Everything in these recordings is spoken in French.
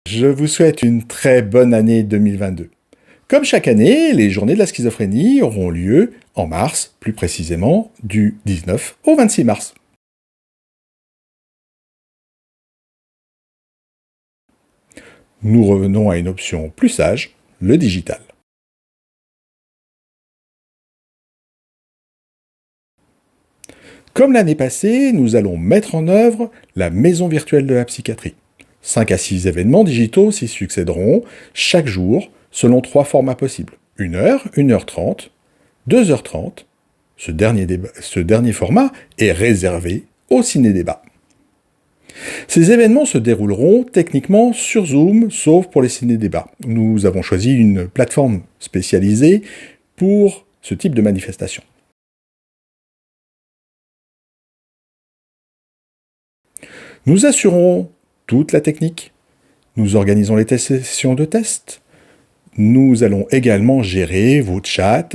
Je vous souhaite une très bonne année 2022. Comme chaque année, les journées de la schizophrénie auront lieu en mars, plus précisément du 19 au 26 mars. Nous revenons à une option plus sage, le digital. Comme l'année passée, nous allons mettre en œuvre la maison virtuelle de la psychiatrie. 5 à 6 événements digitaux s'y succéderont chaque jour selon 3 formats possibles. 1 heure, 1h30, 2h30. Ce dernier format est réservé au ciné-débat. Ces événements se dérouleront techniquement sur Zoom, sauf pour les ciné-débats. Nous avons choisi une plateforme spécialisée pour ce type de manifestation. Nous assurons toute la technique. Nous organisons les sessions de test. Nous allons également gérer vos chats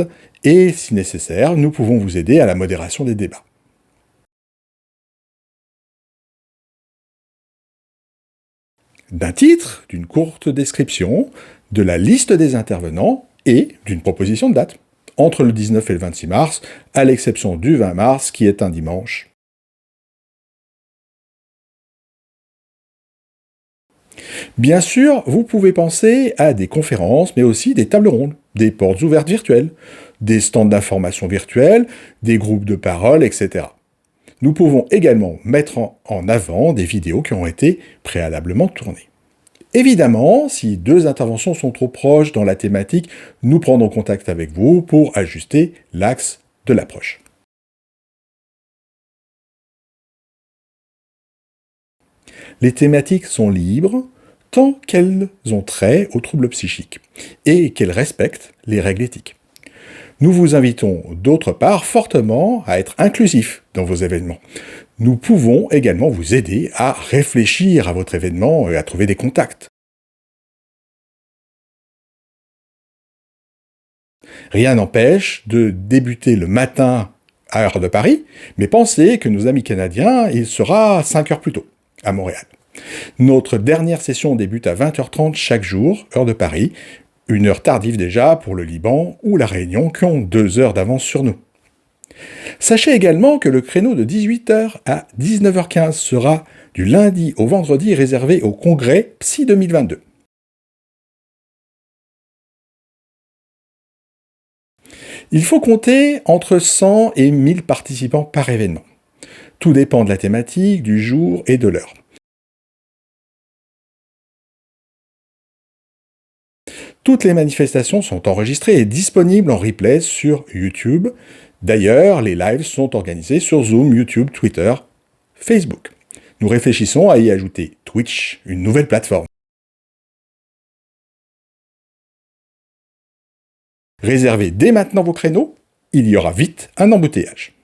et, si nécessaire, nous pouvons vous aider à la modération des débats. D'un titre, d'une courte description, de la liste des intervenants et d'une proposition de date, entre le 19 et le 26 mars, à l'exception du 20 mars qui est un dimanche. Bien sûr, vous pouvez penser à des conférences, mais aussi des tables rondes, des portes ouvertes virtuelles, des stands d'information virtuels, des groupes de parole, etc. Nous pouvons également mettre en avant des vidéos qui ont été préalablement tournées. Évidemment, si 2 interventions sont trop proches dans la thématique, nous prendrons contact avec vous pour ajuster l'axe de l'approche. Les thématiques sont libres tant qu'elles ont trait aux troubles psychiques et qu'elles respectent les règles éthiques. Nous vous invitons d'autre part fortement à être inclusifs dans vos événements. Nous pouvons également vous aider à réfléchir à votre événement et à trouver des contacts. Rien n'empêche de débuter le matin à heure de Paris, mais pensez que nos amis canadiens, il sera 5 heures plus tôt, à Montréal. Notre dernière session débute à 20h30 chaque jour, heure de Paris, 1 heure tardive déjà pour le Liban ou la Réunion qui ont 2 heures d'avance sur nous. Sachez également que le créneau de 18h à 19h15 sera du lundi au vendredi réservé au congrès Psy 2022. Il faut compter entre 100 et 1000 participants par événement. Tout dépend de la thématique, du jour et de l'heure. Toutes les manifestations sont enregistrées et disponibles en replay sur YouTube. D'ailleurs, les lives sont organisés sur Zoom, YouTube, Twitter, Facebook. Nous réfléchissons à y ajouter Twitch, une nouvelle plateforme. Réservez dès maintenant vos créneaux, il y aura vite un embouteillage.